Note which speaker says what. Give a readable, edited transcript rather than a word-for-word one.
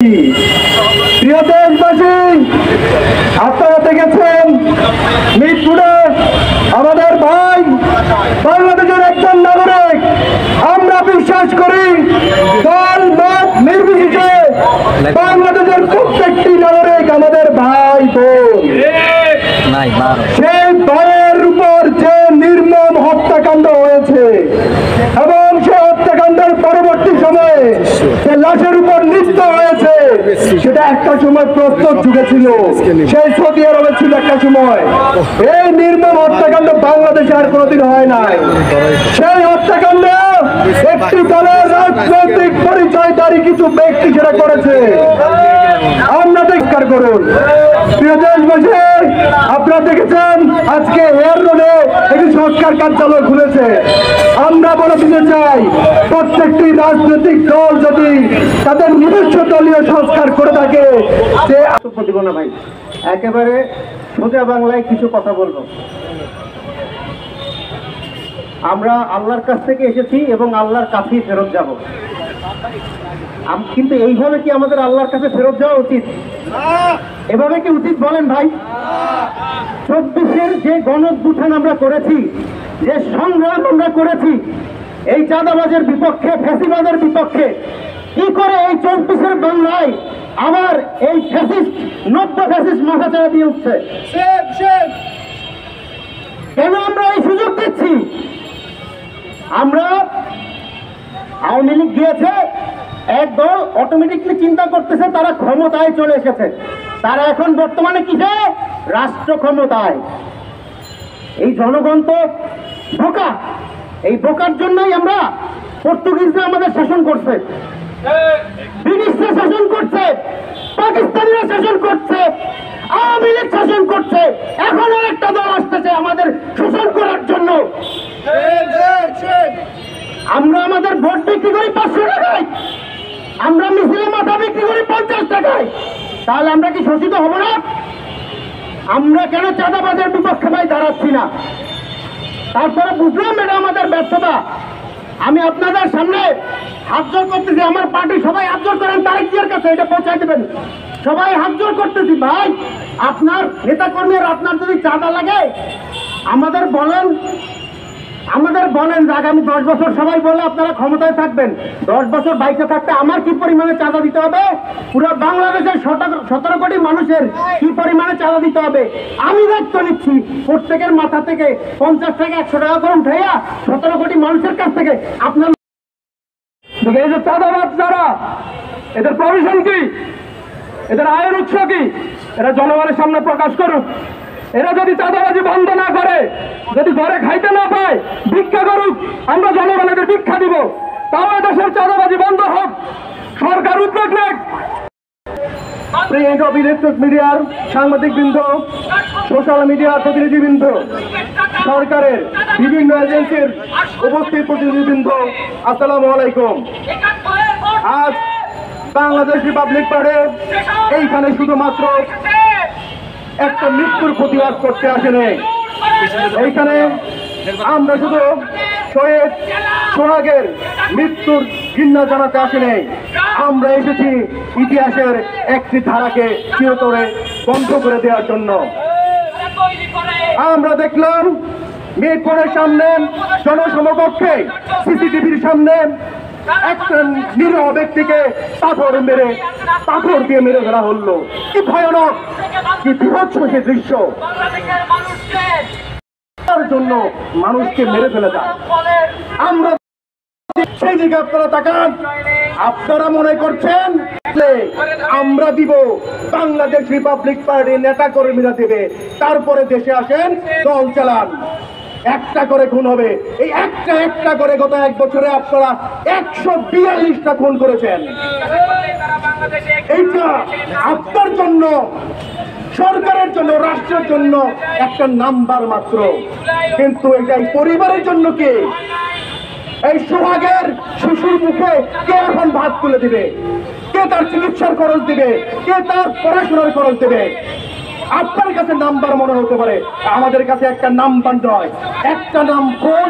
Speaker 1: প্রিয় দেশবাসী, আপনারা দেখেছেন মিরপুরে আমাদের ভাই বাংলাদেশের একজন নাগরিক। আমরা বিশ্বাস করি দল মত নির্বিশেষে বাংলাদেশের প্রত্যেকটি নাগরিক আমাদের ভাই বোন। সেই ভাইয়ের উপর যে নির্মম হত্যাকাণ্ড হয়েছে এবং সেই হত্যাকাণ্ডের পরবর্তী সময়ে যে লাশের উপর নৃত্য হয়েছে, সেটা একটা সময় প্রস্তুত যুগে ছিল, সেই সৌদি আরবে ছিল একটা সময়। এই নির্মম হত্যাকাণ্ড বাংলাদেশে আর কোনোদিন হয় নাই। সেই হত্যাকাণ্ড একটি দলের রাজনৈতিক পরিচয়ধারী কিছু ব্যক্তি সেটা করেছে। আমরা দেখকার করুন। প্রিয় দেশবাসী, আপনারা দেখেছেন আজকে এয়ার রোডে একটি সংস্কার কার্যালয় খুলেছে। আমরা বলে দিতে চাই, প্রত্যেকটি রাজনৈতিক দল যদি তাদের নিজস্ব দলীয় সংস্কার করে থাকে, যে
Speaker 2: দিব না ভাই, একেবারে সোজা বাংলায় কিছু কথা বলবো। আমরা আল্লাহর কাছ থেকে এসেছি এবং আল্লাহর কাছেই ফেরত যাব, কিন্তু এইভাবে কি আমাদের আল্লাহর কাছে ফেরত যাওয়া উচিত? এভাবে কি উচিত বলেন ভাই? 24-এর যে গণঅভ্যুত্থান আমরা করেছি, যে সংগ্রাম আমরা করেছি এই চাঁদাবাজের বিপক্ষে, ফ্যাসিবাদের বিপক্ষে, কি করে এই 24-এর বাংলায় আবার এই ফ্যাসিস্ট, নব্য ফ্যাসিস্ট মাথাচাড়া দিয়ে উঠছে? কেন আমরা এই সুযোগ দিচ্ছি? আমরা আওয়ামী লীগ গিয়েছে, এক দল অটোমেটিকলি চিন্তা করতেছে তারা ক্ষমতায় চলে এসেছে, তারা এখন বর্তমানে কিসে? রাষ্ট্র ক্ষমতায়। এই জনগণ তো বোকা, এই বোকার জন্যই আমরা, পর্তুগিজরা আমাদের শাসন করছে, ব্রিটিশরা শাসন করছে, পাকিস্তানিরা শাসন করছে, আওয়ামী লীগ শাসন করছে, এখন আর একটা দল আসতেছে আমাদের শোষণ করার জন্য। আমরা আমাদের ভোট বিক্রি করি 500 টাকায়, আমরা মিছিলে মাথা বিক্রি করি 50 টাকায়, তাহলে আমরা কি শোষিত হব না? আমরা কেন চাঁদাবাজের বিপক্ষে ভাই দাঁড়াচ্ছি না? তারপরে বুঝলাম এটা আমাদের ব্যর্থতা। আমি আপনাদের সামনে হাত জোর করতেছি, আমার পার্টি সবাই হাত জোর করেন তারেক জিয়ার কাছে, এটা পৌঁছাই দেবেন। সবাই হাত জোর করতেছি, ভাই আপনার নেতা কর্মীর আপনার যদি চাঁদা লাগে আমাদের বলেন যে আগামী 10 বছর সবাই বলে আপনারা ক্ষমতায় থাকবেন, 10 বছর বাইকে থাকতে আমার কি পরিমাণে চাঁদা দিতে হবে, পুরো বাংলাদেশের 17 কোটি মানুষের কি পরিমাণে চাঁদা দিতে হবে আমি দায়িত্ব নিচ্ছি। প্রত্যেকের মাথা থেকে 50 টাকা 100 টাকা করে উঠাইয়া 17 কোটি মানুষের কাছ থেকে আপনার
Speaker 1: এই যে চাঁদাবাজ যারা, এদের প্রভিশন কি, এদের আয়ের উৎস কি, এরা জনগণের সামনে প্রকাশ করুক। এরা যদি চাঁদাবাজি বন্ধ না করে, যদি ঘরে খাইতে না পায়, ভিক্ষা করুক, আমরা জনগণের ভিক্ষা দিব, তাও দেশের চাঁদাবাজি বন্ধ হোক। সরকার উদ্যোগ নেক। প্রিন্ট ও ইলেকট্রনিক মিডিয়ার সাংবাদিকবৃন্দ, সোশ্যাল মিডিয়ার প্রতিনিধিবৃন্দ, সরকারের বিভিন্ন এজেন্সির উপস্থিত প্রতিনিধিবৃন্দ, আসসালামু আলাইকুম। আজ বাংলাদেশ রিপাবলিক পার্টি এইখানে শুধুমাত্র একটা মৃত্যুর প্রতিবাদ করতে আসেনি। এইখানে আমরা শুধু শহীদ সোহাগের মৃত্যুর ঘৃণা জানাতে আসেনি, আমরা এসেছি ইতিহাসের একটি ধারাকে চিরতরে বন্ধ করে দেওয়ার জন্য। আমরা দেখলাম মিরপুরের সামনে জনসমকক্ষে সিসিটিভির সামনে একটা নিরীহ ব্যক্তিকে পাথর দিয়ে মেরে ফেলা হলো। কি ভয়ানক, কি বিভৎস সে দৃশ্য! তার জন্য মানুষকে মেরে ফেলে দেয়। আমরা সেই দিকে আপনারা তাকান, আপনারা মনে করছেন আমরা দিব, বাংলাদেশ রিপাবলিক পার্টি নেতা কর্মীরা দেবে, তারপরে দেশে আসেন দল চালান, একটা করে খুন হবে। এই একটা করে গত 1 বছরে আপনারা 142টা খুন করেছেন। এইটা আপনার জন্য, সরকারের জন্য, রাষ্ট্রের জন্য একটা নাম্বার মাত্র, কিন্তু এটাই পরিবারের জন্য কে? এই সোহাগের শিশুর মুখে কে এখন ভাত তুলে দিবে? কে তার চিকিৎসার খরচ দিবে? কে তার পড়াশোনার খরচ দেবে? আপনার কাছে নাম্বার মনে হতে পারে, আমাদের কাছে একটা নাম্বার নয়, একটা নাম কোন